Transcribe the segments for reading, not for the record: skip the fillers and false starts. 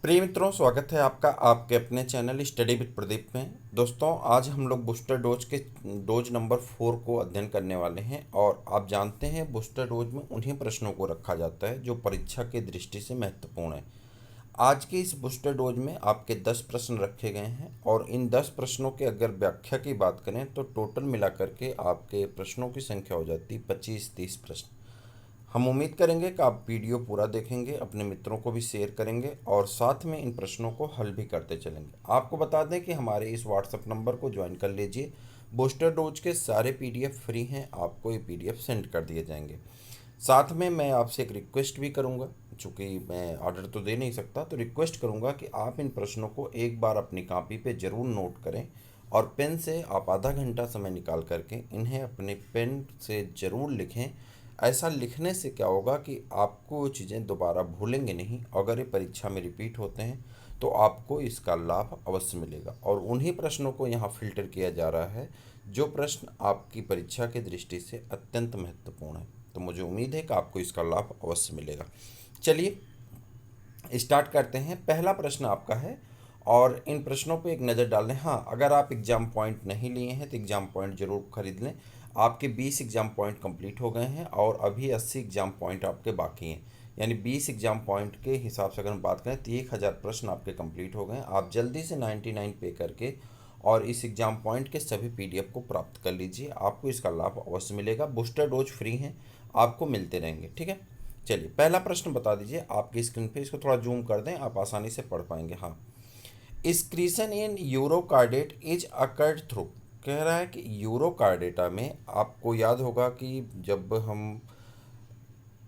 प्रिय मित्रों, स्वागत है आपका आपके अपने चैनल स्टडी विद प्रदीप में। दोस्तों, आज हम लोग बूस्टर डोज के डोज नंबर 4 को अध्ययन करने वाले हैं। और आप जानते हैं बूस्टर डोज में उन्हीं प्रश्नों को रखा जाता है जो परीक्षा की दृष्टि से महत्वपूर्ण है। आज के इस बूस्टर डोज में आपके 10 प्रश्न रखे गए हैं और इन 10 प्रश्नों के अगर व्याख्या की बात करें तो टोटल मिलाकर के आपके प्रश्नों की संख्या हो जाती है 25-30 प्रश्न। हम उम्मीद करेंगे कि आप वीडियो पूरा देखेंगे, अपने मित्रों को भी शेयर करेंगे और साथ में इन प्रश्नों को हल भी करते चलेंगे। आपको बता दें कि हमारे इस व्हाट्सएप नंबर को ज्वाइन कर लीजिए। बूस्टर डोज के सारे पीडीएफ फ्री हैं, आपको ये पीडीएफ सेंड कर दिए जाएंगे। साथ में मैं आपसे एक रिक्वेस्ट भी करूंगा, चूँकि मैं ऑर्डर तो दे नहीं सकता, तो रिक्वेस्ट करूंगा कि आप इन प्रश्नों को एक बार अपनी कॉपी पे ज़रूर नोट करें और पेन से आप आधा घंटा समय निकाल करके इन्हें अपने पेन से ज़रूर लिखें। ऐसा लिखने से क्या होगा कि आपको वो चीज़ें दोबारा भूलेंगे नहीं। अगर ये परीक्षा में रिपीट होते हैं तो आपको इसका लाभ अवश्य मिलेगा। और उन्हीं प्रश्नों को यहाँ फिल्टर किया जा रहा है जो प्रश्न आपकी परीक्षा की दृष्टि से अत्यंत महत्वपूर्ण है। तो मुझे उम्मीद है कि आपको इसका लाभ अवश्य मिलेगा। चलिए स्टार्ट करते हैं। पहला प्रश्न आपका है और इन प्रश्नों पे एक नज़र डाल लें। हाँ, अगर आप एग्ज़ाम पॉइंट नहीं लिए हैं तो एग्ज़ाम पॉइंट ज़रूर खरीद लें। आपके 20 एग्ज़ाम पॉइंट कंप्लीट हो गए हैं और अभी 80 एग्ज़ाम पॉइंट आपके बाकी हैं। यानी 20 एग्ज़ाम पॉइंट के हिसाब से अगर हम बात करें तो 1000 प्रश्न आपके कंप्लीट हो गए हैं। आप जल्दी से 99 पे करके और इस एग्ज़ाम पॉइंट के सभी पीडीएफ को प्राप्त कर लीजिए। आपको इसका लाभ अवश्य मिलेगा। बूस्टर डोज फ्री हैं, आपको मिलते रहेंगे। ठीक है, चलिए पहला प्रश्न बता दीजिए आपकी स्क्रीन पे। इसको थोड़ा जूम कर दें, आप आसानी से पढ़ पाएंगे। हाँ, excretion in urochordate is occurred through. कह रहा है कि यूरोकार्डेटा में आपको याद होगा कि जब हम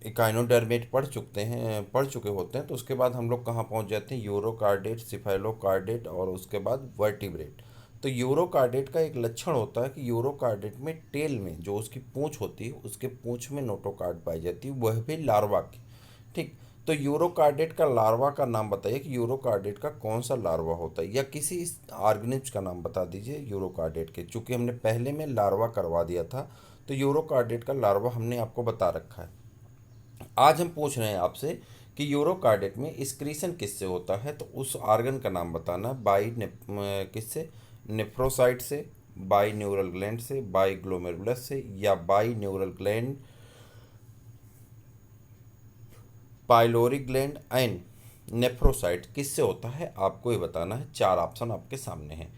इकाइनोडर्मेट पढ़ चुके होते हैं तो उसके बाद हम लोग कहाँ पहुँच जाते हैं, यूरोकार्डेट, सिफेलोकार्डेट और उसके बाद वर्टिब्रेट। तो यूरोकार्डेट का एक लक्षण होता है कि यूरोकार्डेट में टेल में जो उसकी पूंछ होती है उसके पूंछ में नोटोकार्ड पाई जाती है, वह भी लार्वा की। ठीक, तो यूरोकार्डेट का लार्वा का नाम बताइए कि यूरोकार्डेट का कौन सा लार्वा होता है, या किसी इस ऑर्गेनिज्म का नाम बता दीजिए यूरोकार्डेट के। चूंकि हमने पहले में लार्वा करवा दिया था तो यूरोकार्डेट का लार्वा हमने आपको बता रखा है। आज हम पूछ रहे हैं आपसे कि यूरोकार्डेट में एक्सक्रीशन किससे होता है, तो उस ऑर्गन का नाम बताना। किससे, नेफ्रोसाइट से, बाई न्यूरल ग्लैंड से, बाई ग्लोमेरुलस से, या by neural gland, pyloric gland and nephrocyte किससे होता है, आपको ये बताना है। चार ऑप्शन आपके सामने हैं।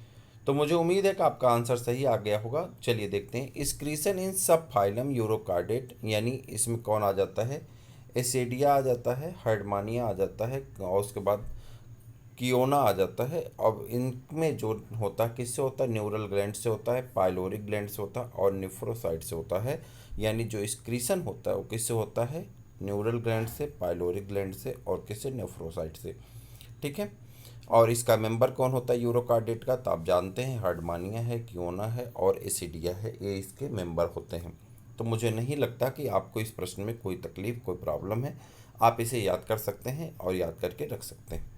तो मुझे उम्मीद है कि आपका आंसर सही आ गया होगा। चलिए देखते हैं। एक्सक्रीशन इन सब फाइलम यूरोकार्डेट, यानी इसमें कौन आ जाता है, एसिडिया आ जाता है, हर्डमानिया आ जाता है और उसके बाद कियोना आ जाता है। अब इनमें जो होता है किससे होता है, न्यूरल ग्लैंड से होता है, पाइलोरिक ग्लैंड से होता है और निफ्रोसाइट से होता है। यानी जो एक्सक्रीशन होता है वो किससे होता है, न्यूरल ग्लैंड से, पाइलोरिक ग्लैंड से और किससे, नेफ्रोसाइट से। ठीक है, और इसका मेंबर कौन होता है यूरोकार्डेट का, तो आप जानते हैं हर्डमानिया है, कियोना है और एसिडिया है, ये इसके मेंबर होते हैं। तो मुझे नहीं लगता कि आपको इस प्रश्न में कोई तकलीफ, कोई प्रॉब्लम है। आप इसे याद कर सकते हैं और याद करके रख सकते हैं।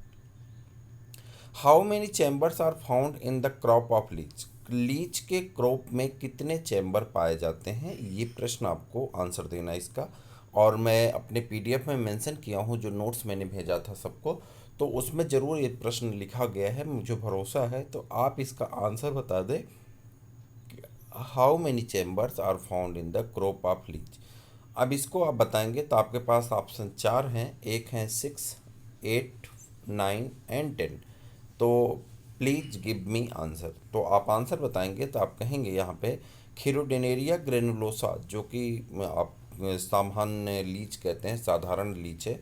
How many chambers are found in the crop of leech. Leech के क्रॉप में कितने चैम्बर पाए जाते हैं, ये प्रश्न आपको आंसर देना है इसका। और मैं अपने पीडीएफ में मेंशन किया हूँ, जो नोट्स मैंने भेजा था सबको, तो उसमें ज़रूर ये प्रश्न लिखा गया है, मुझे भरोसा है। तो आप इसका आंसर बता दें, how many chambers are found in the crop of leech. अब इसको आप बताएंगे तो आपके पास ऑप्शन चार हैं। एक हैं 6, 8, 9 एंड 10। तो प्लीज गिव मी आंसर। तो आप आंसर बताएंगे तो आप कहेंगे यहाँ पे खीरोडेनेरिया ग्रेनुलोसा, जो कि आप सामान्य लीच कहते हैं, साधारण लीच है।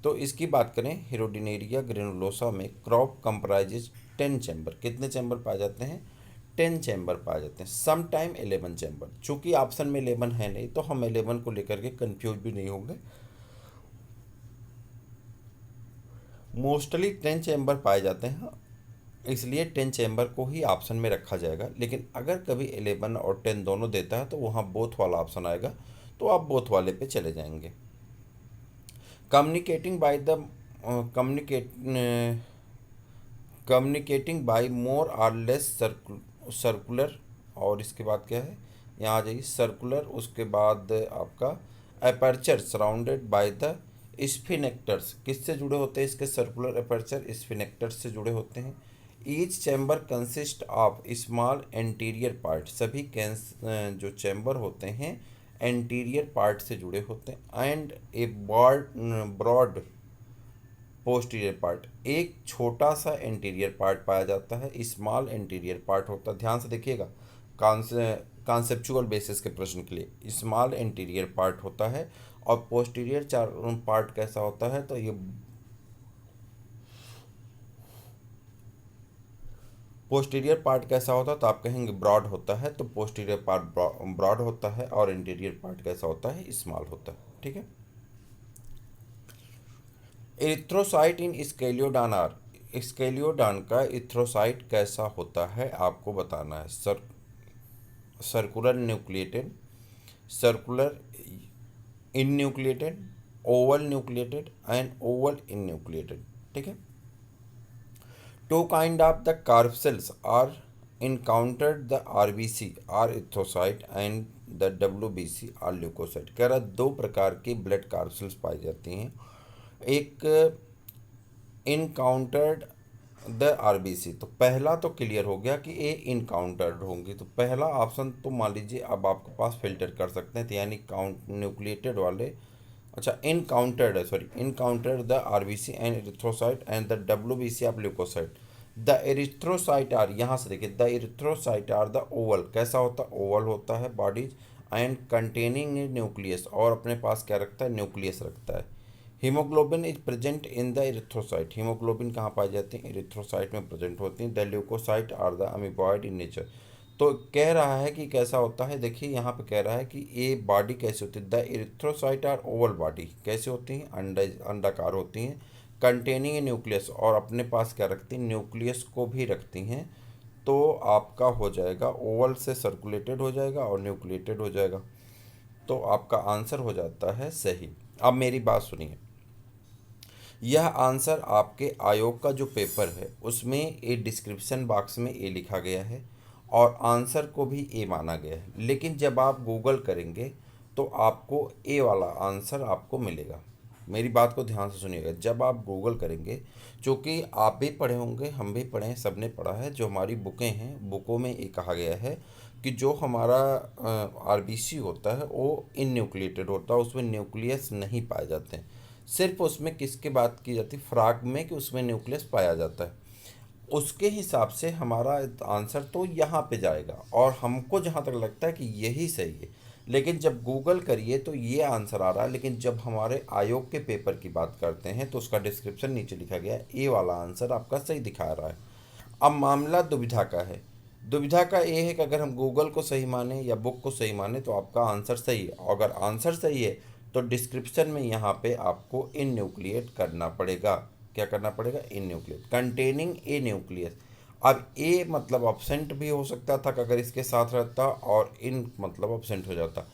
तो इसकी बात करें, हीरोडिनेरिया ग्रेनुलोसा में क्रॉप कंप्राइजेज 10 चैम्बर। कितने चैम्बर पाए जाते हैं, 10 चैम्बर पाए जाते हैं। Some time 11 chamber. चूंकि ऑप्शन में 11 है नहीं तो हम 11 को लेकर के कंफ्यूज भी नहीं होंगे। मोस्टली 10 चैम्बर पाए जाते हैं, इसलिए 10 चैम्बर को ही ऑप्शन में रखा जाएगा। लेकिन अगर कभी 11 और 10 दोनों देता है तो वहाँ बोथ वाला ऑप्शन आएगा, तो आप बोथ वाले पे चले जाएंगे। Communicating by the communicate communicating by more और लेस सर्कुलर। और इसके बाद क्या है, यहाँ आ जाइए, सर्कुलर। उसके बाद आपका अपर्चर सराउंडेड बाय द स्फिनेक्टर्स किससे जुड़े होते हैं? इसके सर्कुलर अपर्चर स्फिनेक्टर्स से जुड़े होते हैं। Each chamber consist of small anterior part, सभी जो चैम्बर होते हैं एंटीरियर पार्ट से जुड़े होते हैं। And a broad posterior part, एक छोटा सा इंटीरियर पार्ट पाया जाता है, स्मॉल इंटीरियर पार्ट होता है। ध्यान से देखिएगा, कॉन्सेप्चुअल बेसिस के प्रश्न के लिए स्मॉल इंटीरियर पार्ट होता है। और पोस्टीरियर पार्ट कैसा होता है? तो ये पोस्टीरियर पार्ट कैसा होता है? तो आप कहेंगे ब्रॉड होता है, तो पोस्टीरियर पार्ट ब्रॉड होता है। और इंटीरियर पार्ट कैसा होता है? स्मॉल होता है। ठीक है। इरिथ्रोसाइट इन स्केलियोडान आर, स्केलियोडान का इथ्रोसाइट कैसा होता है आपको बताना है। Circular nucleated, circular enucleated, oval nucleated and oval enucleated. ठीक है। Two kind of the corpuscles are encountered, the RBC are erythrocyte and the WBC are leucocyte. कह रहा दो प्रकार की ब्लड कार्पसेल्स पाई जाती हैं। एक इनकाउंटर्ड द आरबीसी, तो पहला तो क्लियर हो गया कि ए इनकाउंटर्ड होंगी, तो पहला ऑप्शन तो मान लीजिए अब आपके पास फिल्टर कर सकते हैं, तो यानी काउंट न्यूक्लिएटेड वाले। अच्छा, इनकाउंटर्ड है, sorry, encountered the RBC and erythrocyte and the WBC of leucocyte. The erythrocyte are, यहाँ से देखिए, the erythrocyte are the oval, कैसा होता है? ओवल होता है बॉडीज, एंड कंटेनिंग न्यूक्लियस, और अपने पास क्या रखता है? न्यूक्लियस रखता है। Haemoglobin is present in the erythrocyte, haemoglobin कहाँ पाई जाती है? इरिथ्रोसाइट में प्रेजेंट होती हैं। The leucocyte are the amoeboid in nature. तो कह रहा है कि कैसा होता है, देखिए यहाँ पे कह रहा है कि ये बॉडी कैसे होती है। The erythrocyte are oval body, कैसे होती हैं? अंडाकार होती हैं। कंटेनिंग न्यूक्लियस, और अपने पास क्या रखती हैं? न्यूक्लियस को भी रखती हैं। तो आपका हो जाएगा ओवल से सर्कुलेटेड हो जाएगा और न्यूक्लिएटेड हो जाएगा, तो आपका आंसर हो जाता है सही। अब मेरी बात सुनिए, यह आंसर आपके आयोग का जो पेपर है उसमें ए डिस्क्रिप्शन बॉक्स में ए लिखा गया है और आंसर को भी ए माना गया है, लेकिन जब आप गूगल करेंगे तो आपको ए वाला आंसर आपको मिलेगा। मेरी बात को ध्यान से सुनिएगा, जब आप गूगल करेंगे, चूँकि आप भी पढ़े होंगे, हम भी पढ़े हैं, सब ने पढ़ा है, जो हमारी बुकें हैं बुकों में ये कहा गया है कि जो हमारा आरबीसी होता है वो इन न्यूक्लिएटेड होता है, उसमें न्यूक्लियस नहीं पाए जाते हैं। सिर्फ उसमें किसकी बात की जाती है? फ्रॉग में, कि उसमें न्यूक्लियस पाया जाता है। उसके हिसाब से हमारा आंसर तो यहाँ पे जाएगा, और हमको जहाँ तक लगता है कि यही सही है। लेकिन जब गूगल करिए तो ये आंसर आ रहा है, लेकिन जब हमारे आयोग के पेपर की बात करते हैं तो उसका डिस्क्रिप्शन नीचे लिखा गया है, ए वाला आंसर आपका सही दिखा रहा है। अब मामला दुविधा का है। दुविधा का ये है कि अगर हम गूगल को सही माने या बुक को सही माने तो आपका आंसर सही है, और अगर आंसर सही है तो डिस्क्रिप्शन में यहाँ पे आपको इन न्यूक्लिएट करना पड़ेगा। क्या करना पड़ेगा? इन न्यूक्लिएट कंटेनिंग ए न्यूक्लियस। अब ए मतलब ऑब्सेंट भी हो सकता था कि अगर इसके साथ रहता, और इन मतलब ऑब्सेंट हो जाता।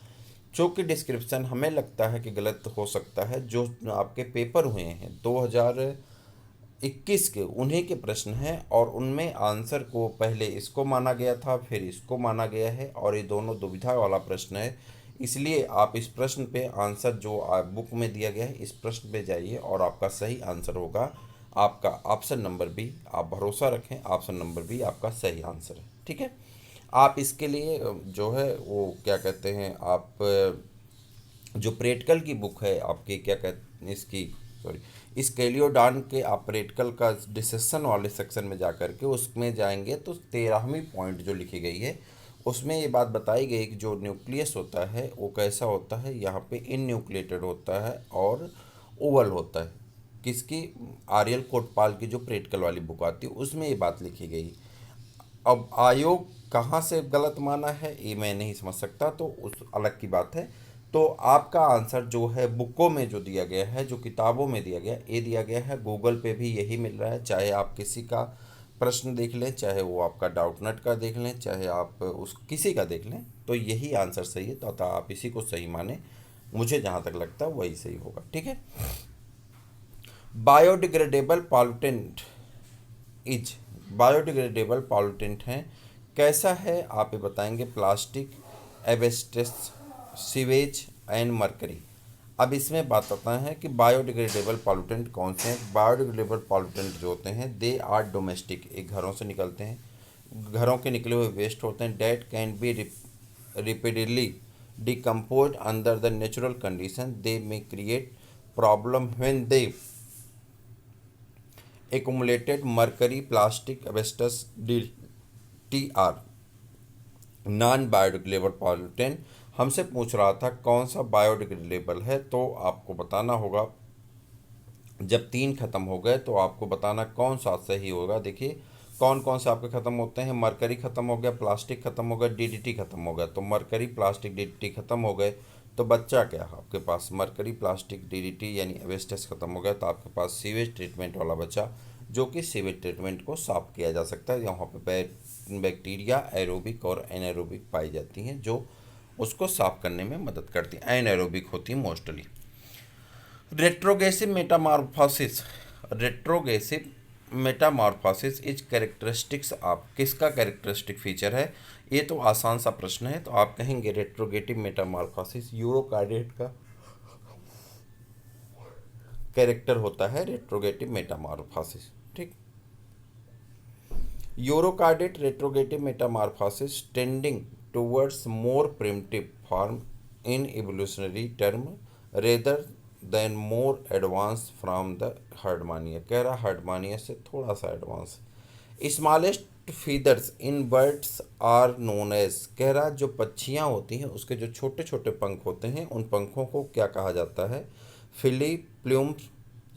चूँकि डिस्क्रिप्शन हमें लगता है कि गलत हो सकता है, जो आपके पेपर हुए हैं 2021 के, उन्हीं के प्रश्न हैं, और उनमें आंसर को पहले इसको माना गया था, फिर इसको माना गया है, और ये दोनों दुविधा वाला प्रश्न है। इसलिए आप इस प्रश्न पे आंसर जो बुक में दिया गया है, इस प्रश्न पे जाइए और आपका सही आंसर होगा आपका ऑप्शन नंबर बी। आप भरोसा रखें, ऑप्शन नंबर बी आपका सही आंसर है। ठीक है। आप इसके लिए जो है वो क्या कहते हैं, आप जो प्रैक्टिकल की बुक है आपकी, क्या कहते हैं इसकी, सॉरी, स्केलियोडान के, आप प्रैक्टिकल का डिसेशन वाले सेक्शन में जा कर के उसमें जाएंगे तो 13वीं पॉइंट जो लिखी गई है उसमें ये बात बताई गई कि जो न्यूक्लियस होता है वो कैसा होता है, यहाँ पे इन न्यूक्लिएटेड होता है और ओवल होता है। किसकी? आर्यल कोटपाल की जो प्रैक्टिकल वाली बुक आती है उसमें ये बात लिखी गई। अब आयोग कहाँ से गलत माना है ये मैं नहीं समझ सकता, तो उस अलग की बात है। तो आपका आंसर जो है बुकों में जो दिया गया है, जो किताबों में दिया गया है, ये दिया गया है। गूगल पे भी यही मिल रहा है, चाहे आप किसी का प्रश्न देख लें, चाहे वो आपका डाउटनट का देख लें, चाहे आप उस किसी का देख लें, तो यही आंसर सही है। तो अतः आप इसी को सही माने, मुझे जहाँ तक लगता है वही सही होगा। ठीक है। Biodegradable pollutant is, biodegradable pollutant हैं, कैसा है आप ये बताएंगे? Plastic, asbestos, sewage and mercury. अब इसमें बात आता है कि बायोडिग्रेडेबल पॉल्यूटेंट कौन से हैं। बायोडिग्रेडेबल पॉल्यूटेंट जो होते हैं दे आर डोमेस्टिक, एक घरों से निकलते हैं, घरों के निकले हुए वेस्ट होते हैं। That can be repeatedly decompose under the natural condition, they may create problem when they accumulated mercury, plastic, asbestos, DTR non biodegradable pollutant. हमसे पूछ रहा था कौन सा बायोडिग्रेडेबल है, तो आपको बताना होगा जब तीन खत्म हो गए तो आपको बताना कौन सा सही होगा। देखिए कौन कौन से आपके खत्म होते हैं, मरकरी खत्म हो गया, प्लास्टिक खत्म हो गया, डीडीटी खत्म हो गया। तो मरकरी प्लास्टिक डीडीटी खत्म हो गए तो बच्चा क्या है आपके पास, मरकरी प्लास्टिक डीडीटी यानी एवेस्टस खत्म हो गया तो आपके पास सीवेज ट्रीटमेंट वाला बचा, जो कि सीवेज ट्रीटमेंट को साफ किया जा सकता है। यहाँ पे बैक्टीरिया एरोबिक और एनारोबिक पाई जाती हैं जो उसको साफ करने में मदद करती हैं। एनारोबिक होती है mostly. Retrogressive metamorphosis, retrogressive metamorphosis is characteristics of, किसका कैरेक्टरिस्टिक फीचर है। ये तो आसान सा प्रश्न है, तो आप कहेंगे रेट्रोगेटिव मेटामॉर्फोसिस यूरोकार्डेट का कैरेक्टर होता है रेट्रोगेटिव मेटामॉर्फोसिस। ठीक, urochordate retrogressive metamorphosis tending towards more primitive form in evolutionary term rather than more advance from the Herdmania. कह रहा हर्डमानिया से थोड़ा सा advance. Smallest feathers in birds are known as, कह रहा जो पक्षियाँ होती हैं उसके जो छोटे छोटे पंख होते हैं उन पंखों को क्या कहा जाता है, filoplumes,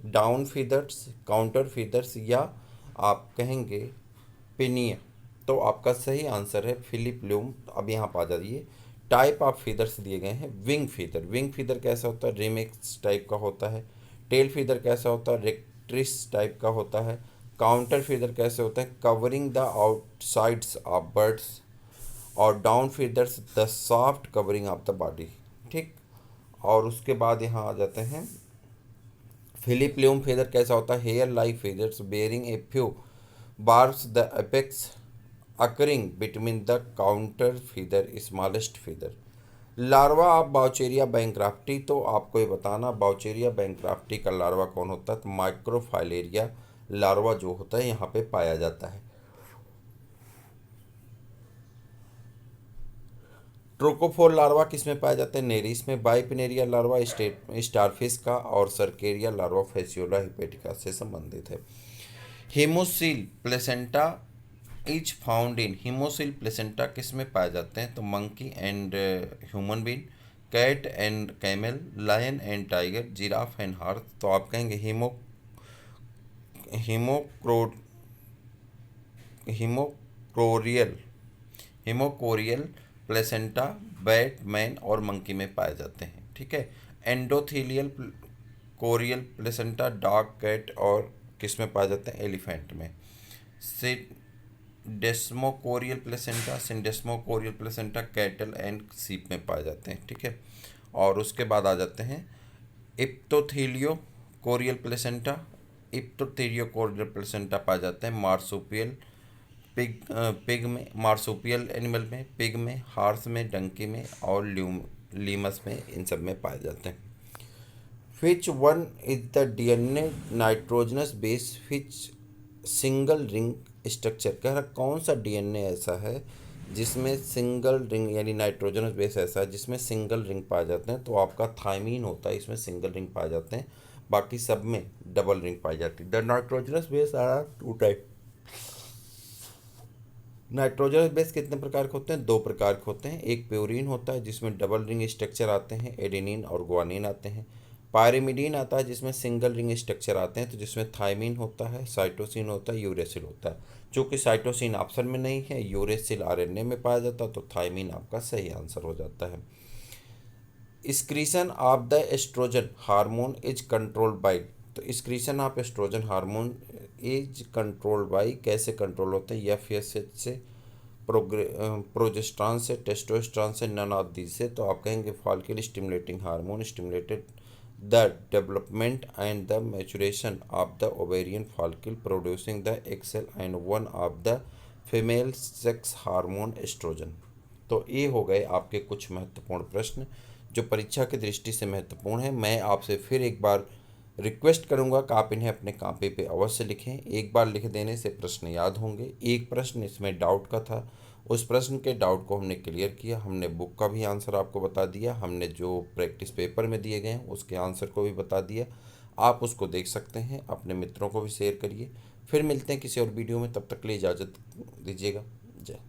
down feathers, contour feathers, या आप कहेंगे पिनिया। तो आपका सही आंसर है फिलिप ल्यूम। अब यहाँ पर आ जाइए, टाइप ऑफ फीदर्स दिए गए हैं। विंग फीदर, विंग फीदर कैसा होता है, रिमिक्स टाइप का होता है। टेल फीदर कैसा होता है, रेक्ट्रिस टाइप का होता है। काउंटर फीदर कैसे होता है, covering the outsides of birds. और down feathers the soft covering of the body. ठीक, और उसके बाद यहाँ आ जाते हैं फिलिप ल्यूम फीदर कैसा होता है, hair like feathers bearing a few barbs, the apex occurring between the counter feather smallest feather। Larva of Wuchereria bancrofti, तो आपको ये बताना बाउचेरिया बैंक्राफ्टी का लार्वा कौन होता है, तो माइक्रोफाइलेरिया लार्वा जो होता है यहाँ पे पाया जाता है। ट्रोकोफोर लार्वा किस में पाया जाता है, नेरिस में। बाइपिनेरिया लार्वा स्टारफिश का, और सर्केरिया लार्वा फेसियोला हिपेटिका से संबंधित है। Haemocoel placenta is found in, haemocoel placenta किस में पाए जाते हैं, तो monkey and human being, cat and camel, lion and tiger, giraffe and horse. तो आप कहेंगे haemochord haemochorial haemochorial placenta bat, man और मंकी में पाए जाते हैं। ठीक है, endothelial chorial placenta dog, cat और किस में पाए जाते हैं, एलिफेंट में। सिंडेस्मोकोरियल प्लेसेंटा कैटल एंड सीप में पाए जाते हैं। ठीक है, और उसके बाद आ जाते हैं इप्टोथीलियो कोरियल प्लेसेंटा पाए जाते हैं मार्सुपियल पिग में, मार्सुपियल एनिमल में, पिग में, हार्स में, डंकी में और लीमस में, इन सब में पाए जाते हैं। Which one is the DNA nitrogenous base which single ring structure, कह रहा कौन सा डीएनए ऐसा है जिसमें सिंगल रिंग यानी नाइट्रोजनस बेस ऐसा है जिसमें सिंगल रिंग पाए जाते हैं, तो आपका थायमीन होता है, इसमें सिंगल रिंग पाए जाते हैं, बाकी सब में डबल रिंग पाई जाती है। The nitrogenous base are two type. Nitrogenous base कितने प्रकार के होते हैं, दो प्रकार के होते हैं। एक प्योरीन होता है जिसमें डबल रिंग स्ट्रक्चर आते हैं, एडेनिन और ग्वानिन आते हैं। पायरिमिडीन आता है जिसमें सिंगल रिंग स्ट्रक्चर आते हैं, तो जिसमें थायमीन होता है, साइटोसिन होता है, यूरेसिल होता है। चूँकि साइटोसिन ऑप्शन में नहीं है, यूरेसिल आरएनए में पाया जाता है, तो थायमीन आपका सही आंसर हो जाता है। Excretion of the oestrogen hormone is controlled by, तो excretion of oestrogen hormone is controlled by, कैसे कंट्रोल होते हैं, एफएसएच से, प्रोजेस्टेरॉन से, टेस्टोस्टेरोन से, नन ऑफ दीज से। तो आप कहेंगे follicle stimulating hormone stimulated the development and the maturation of the ovarian follicle producing the egg cell and one of the female sex hormone estrogen। तो ये हो गए आपके कुछ महत्वपूर्ण प्रश्न जो परीक्षा की दृष्टि से महत्वपूर्ण है। मैं आपसे फिर एक बार रिक्वेस्ट करूंगा कि आप इन्हें अपने कॉपी पे अवश्य लिखें। एक बार लिख देने से प्रश्न याद होंगे। एक प्रश्न इसमें डाउट का था, उस प्रश्न के डाउट को हमने क्लियर किया। हमने बुक का भी आंसर आपको बता दिया, हमने जो प्रैक्टिस पेपर में दिए गए हैं उसके आंसर को भी बता दिया। आप उसको देख सकते हैं, अपने मित्रों को भी शेयर करिए। फिर मिलते हैं किसी और वीडियो में, तब तक के लिए इजाज़त दीजिएगा। जय।